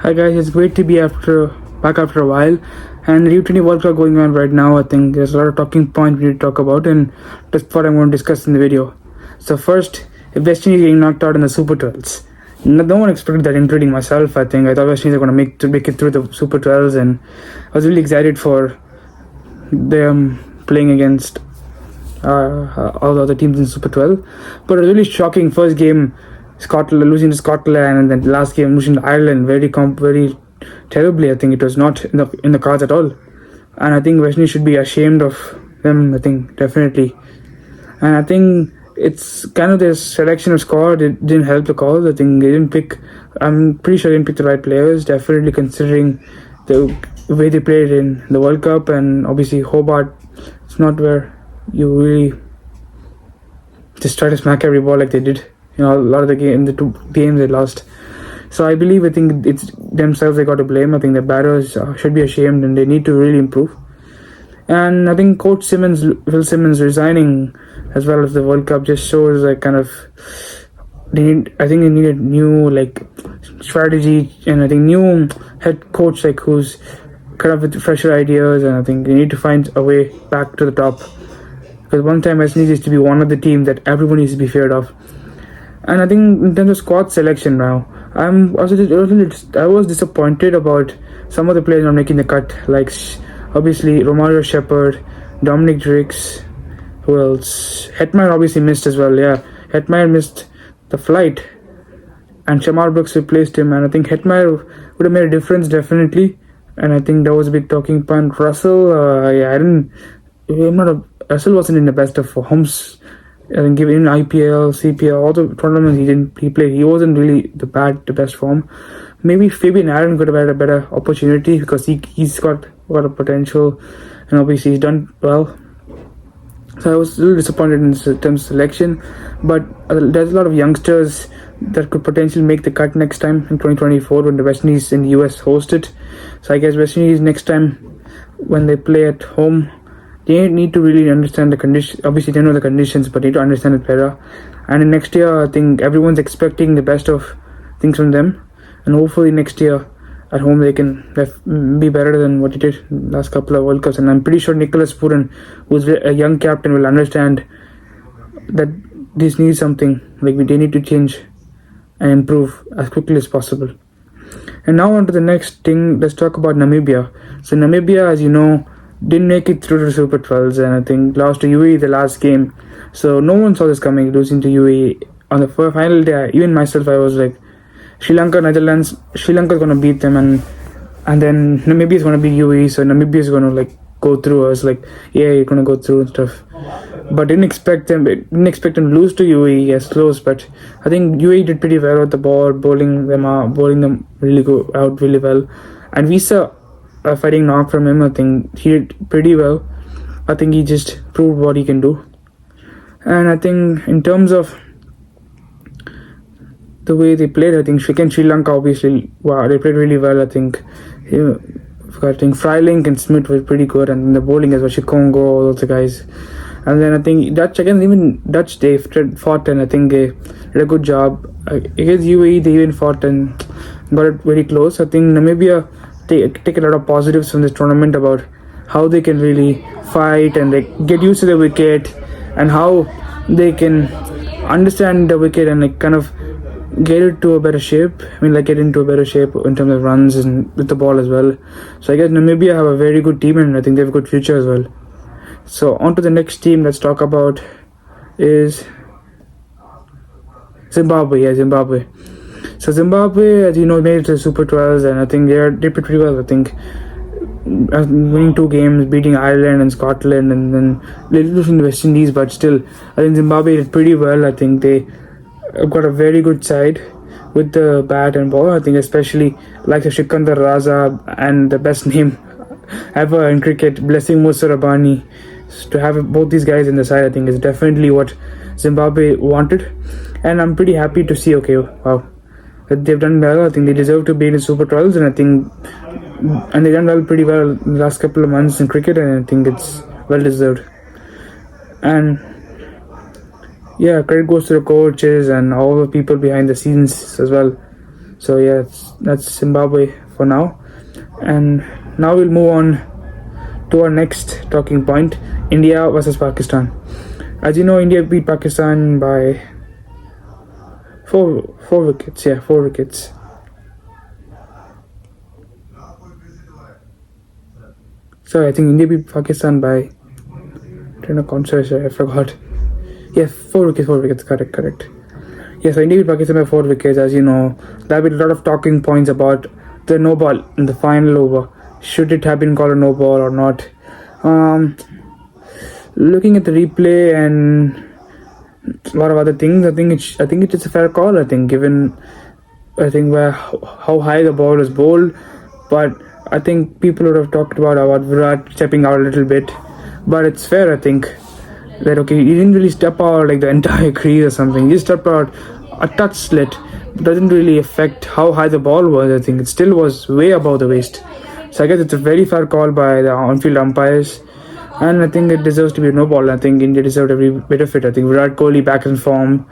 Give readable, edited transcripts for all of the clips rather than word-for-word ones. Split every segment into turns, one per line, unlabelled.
Hi guys, it's great to be back after a while. And the T20 World Cup going on right now. I think there's a lot of talking points we need to talk about, and that's what I'm going to discuss in the video. So first, if West Indies getting knocked out in the Super 12s. No one expected that, including myself. I thought West Indies were going to make it through the Super 12s, and I was really excited for them playing against all the other teams in Super 12. But a really shocking first game, Scotland losing to Scotland, and then the last game losing to Ireland very terribly. I think it was not in the cards at all, and I think West Indies should be ashamed of them. I think definitely, and I think it's kind of their selection of squad. It didn't help the cause. I think they didn't pick. I'm pretty sure they didn't pick the right players. Definitely considering the way they played in the World Cup, and obviously Hobart. It's not where you really just try to smack every ball like they did. A lot of the the 2 games they lost. So I think it's themselves they got to blame. I think the batters should be ashamed, and they need to really improve. And I think Coach Phil Simmons resigning as well as the World Cup just shows they needed new strategy, and I think new head coach who's kind of with fresher ideas, and I think they need to find a way back to the top. Because one time West Indies used to be one of the teams that everyone needs to be feared of. And I think in terms of squad selection now, I was disappointed about some of the players not making the cut, like obviously Romario Shepherd, Dominic Drix, who else? Hetmeyer obviously missed as well. Yeah, Hetmeyer missed the flight, and Shamar Brooks replaced him, and I think Hetmeyer would have made a difference definitely. And I think that was a big talking point. Russell, Russell wasn't in the best of forms. I think given IPL, CPL, all the tournaments he played, he wasn't really the best form. Maybe Fabian Aaron could have had a better opportunity because he's got a potential, and obviously he's done well. So I was a little disappointed in terms of selection, but there's a lot of youngsters that could potentially make the cut next time in 2024 when the West Indies in the US host it. So I guess West Indies next time when they play at home, they need to really understand the conditions. Obviously, they know the conditions, but they need to understand it better. And in next year, I think everyone's expecting the best of things from them. And hopefully next year at home, they can be better than what they did in the last couple of World Cups. And I'm pretty sure Nicholas Pooran, who's a young captain, will understand that this needs something. They need to change and improve as quickly as possible. And now on to the next thing. Let's talk about Namibia. So Namibia, as you know, didn't make it through the Super 12s, and I think lost to UAE the last game. So no one saw this coming, losing to UAE on the final day. Even myself, I was like, Sri Lanka, Netherlands, Sri Lanka's gonna beat them, and then Namibia is gonna beat UAE. So Namibia is gonna go through. I was like, yeah, you're gonna go through and stuff. But didn't expect them to lose to UAE as close. But I think UAE did pretty well with the ball, bowling them out really well, and we saw a fighting knock from him. I think he did pretty well. I think he just proved what he can do. And I think in terms of the way they played, I think Sri Lanka obviously, wow, they played really well. I think Frylink and Smith were pretty good, and the bowling as well, Shikongo, all those guys. And then I think Dutch they fought, and I think they did a good job. Against UAE, they even fought and got it very close. I think Namibia take a lot of positives from this tournament about how they can really fight and get used to the wicket, and how they can understand the wicket and kind of get it to a better shape. Get into a better shape in terms of runs and with the ball as well. So I guess Namibia have a very good team, and I think they have a good future as well. So on to the next team let's talk about is Zimbabwe. Yeah, Zimbabwe. So Zimbabwe, as you know, made it to the Super 12s, and I think they did pretty well. I think winning 2 games, beating Ireland and Scotland, and then losing the West Indies, but still, I think Zimbabwe did pretty well. I think they got a very good side with the bat and ball. I think especially like Shikandar Raza, and the best name ever in cricket, Blessing Musarabani. To have both these guys in the side, I think is definitely what Zimbabwe wanted, and I'm pretty happy to see. Okay, wow, that they've done well. I think they deserve to be in the Super 12s, and they've done well, pretty well in the last couple of months in cricket, and I think it's well deserved. And yeah, credit goes to the coaches and all the people behind the scenes as well. So yeah, that's Zimbabwe for now. And now we'll move on to our next talking point: India versus Pakistan. As you know, India beat Pakistan by four wickets. Yeah, 4 wickets. So I think India beat Pakistan by, I forgot. Yeah, 4 wickets. 4 wickets. Correct. Yes, India beat Pakistan by 4 wickets. As you know, there have been a lot of talking points about the no ball in the final over. Should it have been called a no ball or not? Looking at the replay and a lot of other things, I think it's a fair call. I think given where how high the ball was bowled, but I think people would have talked about Virat stepping out a little bit, but it's fair. I think that okay, he didn't really step out like the entire crease or something. He stepped out a touch slit. It doesn't really affect how high the ball was. I think it still was way above the waist. So I guess it's a very fair call by the on-field umpires. And I think it deserves to be a no ball. I think India deserved every bit of it. I think Virat Kohli back in form,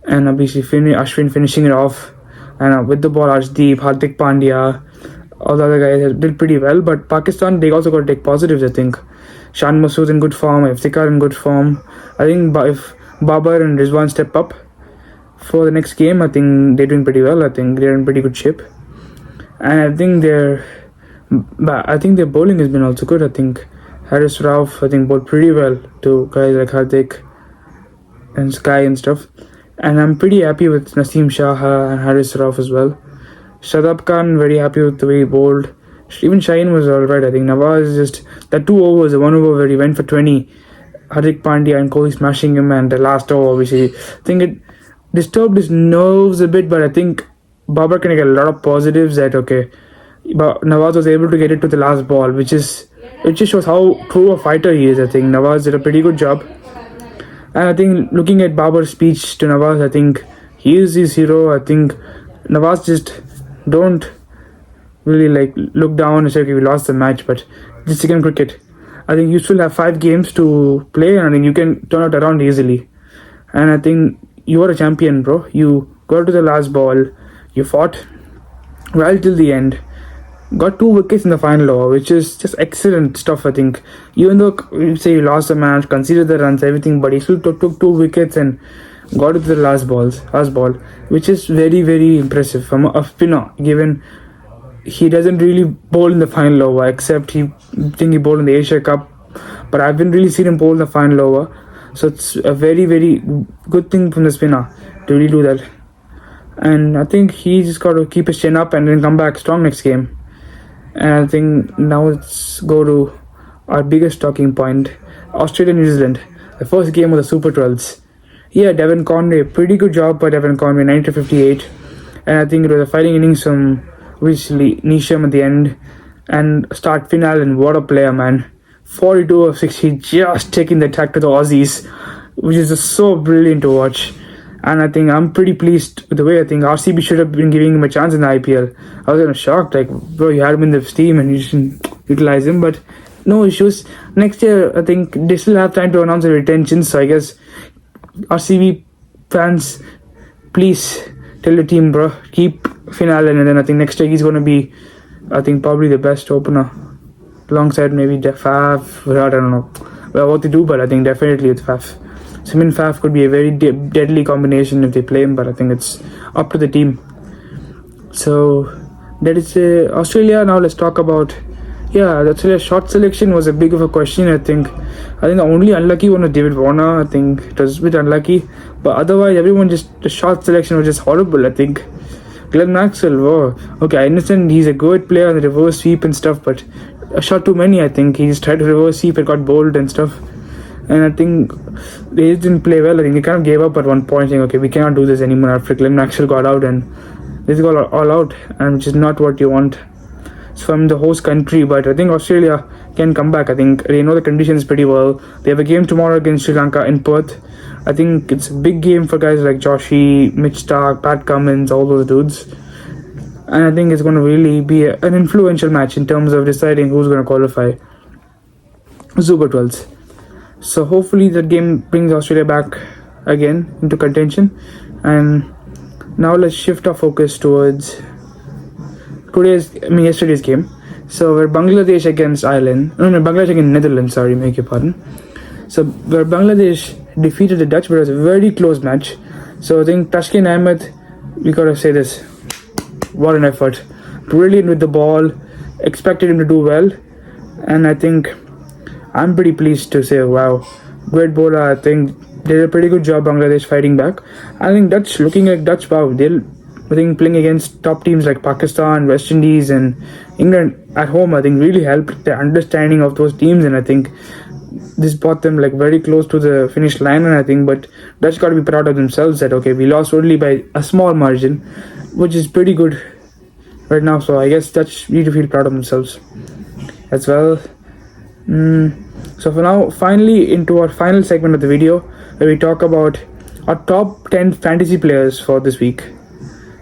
and obviously Ashwin finishing it off, and with the ball Arshdeep, Hardik Pandya, all the other guys did pretty well. But Pakistan, they also got to take positives. I think Shan Masood in good form, Iftikhar in good form. I think if Babar and Rizwan step up for the next game, I think they're doing pretty well. I think they're in pretty good shape, and I think their bowling has been also good. I think Haris Rauf, I think, bowled pretty well to guys like Hardik and Sky and stuff. And I'm pretty happy with Naseem Shah and Haris Rauf as well. Shadab Khan, very happy with the way he bowled. Even Shaheen was alright. I think Nawaz just that 2 overs, the 1 over where he went for 20, Hardik Pandya and Kohli smashing him, and the last over, obviously, I think it disturbed his nerves a bit. But I think Babar can get a lot of positives that okay, but Nawaz was able to get it to the last ball, which just shows how true a fighter he is. I think Nawaz did a pretty good job. And I think looking at Babar's speech to Nawaz, I think he is his hero. I think Nawaz just don't really like look down and say, okay, we lost the match, but just again cricket. I think you still have 5 games to play, and I think you can turn it around easily. And I think you are a champion, bro. You got to the last ball, you fought well till the end, got 2 wickets in the final over, which is just excellent stuff. I think even though you say you lost the match, conceded the runs, everything, but he still took 2 wickets and got to the last ball, which is very, very impressive from a spinner, given he doesn't really bowl in the final over, except he bowled in the Asia Cup, but I haven't really seen him bowl in the final over. So it's a very, very good thing from the spinner to really do that. And I think he just got to keep his chin up and then come back strong next game. And I think now let's go to our biggest talking point: Australia New Zealand, the first game of the Super 12s. Yeah, Devon Conway, pretty good job by Devon Conway, 90-58. And I think it was a fighting innings from obviously Nisham at the end and start finale, and what a player, man. 42 of 60, just taking the attack to the Aussies, which is just so brilliant to watch. And I think I'm pretty pleased with the way I think RCB should have been giving him a chance in the IPL. I was kind of shocked, like, bro, you had him in the team and you didn't utilize him, but no issues. Next year, I think they still have time to announce their retentions, so I guess RCB fans, please tell your team, bro, keep Finale, and then I think next year he's going to be, I think, probably the best opener, alongside maybe Faf, I don't know what they do, but I think definitely it's Faf. Simin Faf could be a very deadly combination if they play him, but I think it's up to the team. So that is Australia. Now let's talk about the Australia shot selection was a big of a question. I think the only unlucky one was David Warner. I think it was a bit unlucky, but otherwise everyone the shot selection was just horrible. I think Glenn Maxwell, okay, I understand he's a good player on the reverse sweep and stuff, but a shot too many. I think he just tried to reverse sweep and got bowled and stuff. And I think they didn't play well. I think they kind of gave up at one point, saying, okay, we cannot do this anymore after Glenn Maxwell got out, and they got all out, and which is not what you want from the host country. But I think Australia can come back. I think they know the conditions pretty well. They have a game tomorrow against Sri Lanka in Perth. I think it's a big game for guys like Joshi, Mitch Stark, Pat Cummins, all those dudes. And I think it's going to really be an influential match in terms of deciding who's going to qualify Super 12s. So hopefully that game brings Australia back again into contention, and Now let's shift our focus towards yesterday's game. So we're Bangladesh against Ireland. No, Bangladesh against Netherlands. Sorry, make your pardon. So where Bangladesh defeated the Dutch, but it was a very close match. So I think Tashkent Ahmed, we gotta say this, what an effort. Brilliant with the ball, expected him to do well, and I think I'm pretty pleased to say, wow, great bowler. I think did a pretty good job Bangladesh fighting back. I think looking at Dutch, wow, I think playing against top teams like Pakistan, West Indies and England at home, I think really helped the understanding of those teams, and I think this brought them like very close to the finish line. And I think, but Dutch got to be proud of themselves that okay, we lost only by a small margin, which is pretty good right now. So I guess Dutch need to feel proud of themselves as well. So for now, finally into our final segment of the video, where we talk about our top 10 fantasy players for this week.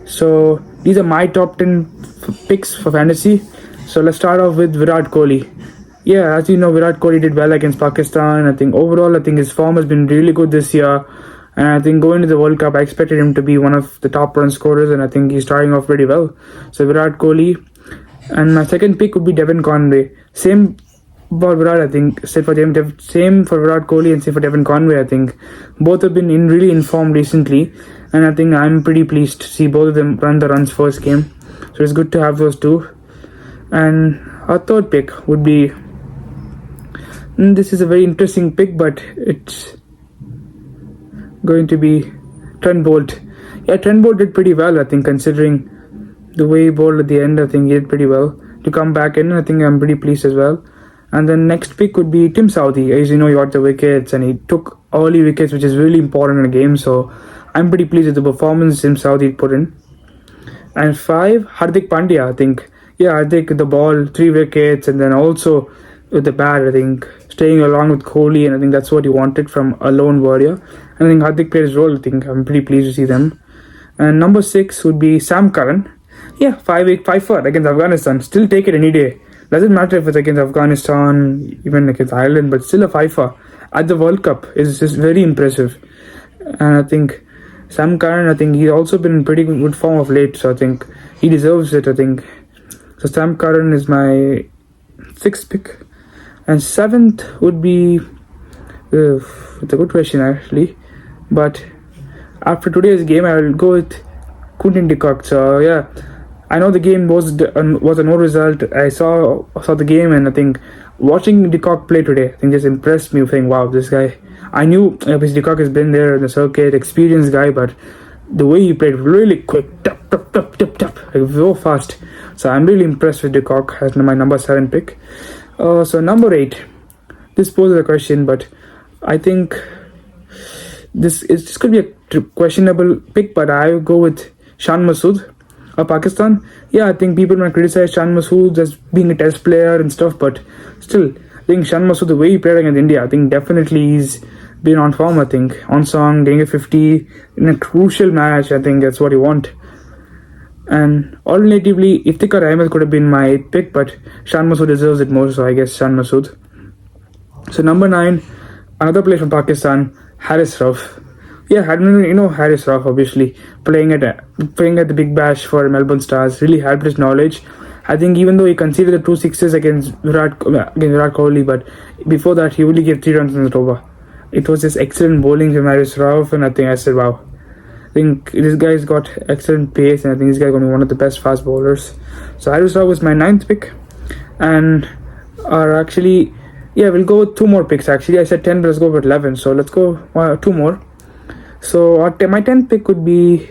So these are my top 10 picks for fantasy. So let's start off with Virat Kohli. Yeah, as you know, Virat Kohli did well against Pakistan. I think overall, I think his form has been really good this year. And I think going to the World Cup, I expected him to be one of the top run scorers, and I think he's starting off pretty well. So Virat Kohli. And my second pick would be Devon Conway. Same for Virat, I think. Same for Virat Kohli and same for Devon Conway. I think both have been really informed recently, and I think I'm pretty pleased to see both of them run the runs first game. So it's good to have those two. And our third pick would be, this is a very interesting pick, but it's going to be Trent Bolt. Yeah, Trent Bolt did pretty well, I think, considering the way he bowled at the end. I think he did pretty well to come back in. I think I'm pretty pleased as well. And then next pick would be Tim Southee. As you know, he got the wickets and he took early wickets, which is really important in a game. So I'm pretty pleased with the performance Tim Southee put in. And 5, Hardik Pandya, I think. Yeah, Hardik, the ball, 3 wickets, and then also with the bat, I think, staying along with Kohli, and I think that's what he wanted from a lone warrior. And I think Hardik played his role. I think I'm pretty pleased to see them. And number 6 would be Sam Curran. Yeah, 5-4 against Afghanistan. Still take it any day. Doesn't matter if it's against Afghanistan, even against Ireland, but still a 5-4 at the World Cup is just very impressive. And I think Sam Curran, I think he's also been in pretty good form of late, so I think he deserves it, I think. So Sam Curran is my 6th pick. And 7th would be, it's a good question actually, but after today's game, I will go with Quinton de Kock. So yeah, I know the game was a no result. I saw the game, and I think watching de Kock play today, I think just impressed me. Saying, wow, this guy. I knew de Kock has been there in the circuit, experienced guy, but the way he played, really quick, tap, like so fast. So I'm really impressed with de Kock as my number 7 pick. So number 8. This poses a question, but I think this could be a questionable pick, but I will go with Shan Masood of Pakistan. Yeah, I think people might criticize Shan Masood as being a test player and stuff, but still, I think Shan Masood, the way he played against India, I think definitely he's been on form. I think on song, getting a 50 in a crucial match. I think that's what you want. And alternatively, Iftikhar Ahmed could have been my pick, but Shan Masood deserves it more, so I guess Shan Masood. So number 9, another player from Pakistan, Haris Rauf. Yeah, Haris Rauf, obviously playing at the Big Bash for Melbourne Stars really helped his knowledge. I think even though he conceded the 2 sixes against Virat Kohli, but before that he only gave 3 runs in the over. It was just excellent bowling from Haris Rauf, and I think I said, wow, I think this guy's got excellent pace, and I think this guy's going to be one of the best fast bowlers. So Haris Rauf was my 9th pick, and we'll go with 2 more picks. Actually, I said 10, but let's go with 11. So let's go 2 more. So my 10th pick would be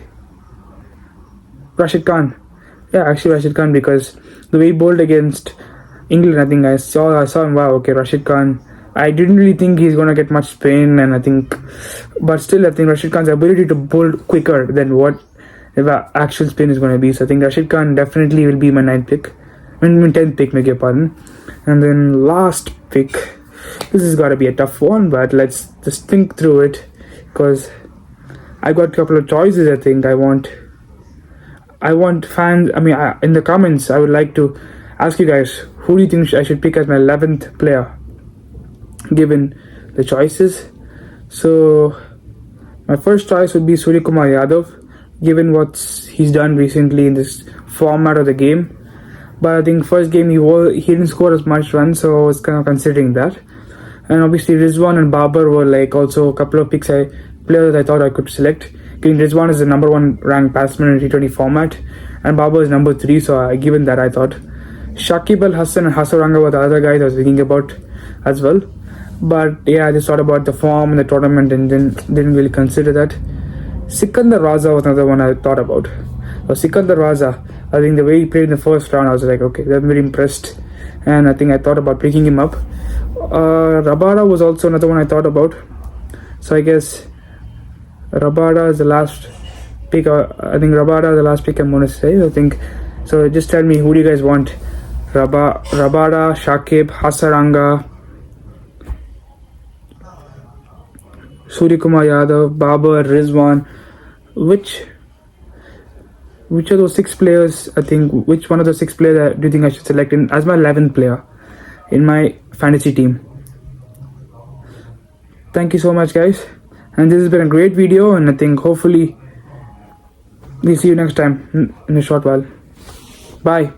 Rashid Khan. Yeah, actually Rashid Khan, because the way he bowled against England, I think I saw him. Wow, okay, Rashid Khan. I didn't really think he's gonna get much spin, but still I think Rashid Khan's ability to bowl quicker than what the actual spin is gonna be. So I think Rashid Khan definitely will be my 9th pick. I mean 10th pick, beg your pardon. And then last pick. This has got to be a tough one, but let's just think through it, because I got a couple of choices. I think I want fans. In the comments, I would like to ask you guys, who do you think I should pick as my 11th player, given the choices? So my first choice would be Suryakumar Yadav. given what he's done recently in this format of the game. But I think first game he didn't score as much runs, so I was kind of considering that. And obviously Rizwan and Babar were like also a couple of players I thought I could select. Rizwan is the number 1 ranked batsman in T20 format, and Babar is number 3, so given that I thought Shakib Al Hasan and Hasaranga were the other guys I was thinking about as well. But yeah, I just thought about the form in the tournament and didn't really consider that. Sikandar Raza was another one I thought about. Sikandar Raza, I think the way he played in the first round, I was like, okay, I'm very impressed, and I think I thought about picking him up. Rabada was also another one I thought about. So I guess Rabada is the last pick. I think Rabada is the last pick I'm going to say. I think so. Just tell me, who do you guys want? Rabada, Shakib, Hasaranga, Suryakumar Yadav, Babar, Rizwan. Which of those 6 players? I think which one of the 6 players do you think I should select as my 11th player in my fantasy team? Thank you so much, guys. And this has been a great video, and I think hopefully we'll see you next time in a short while. Bye.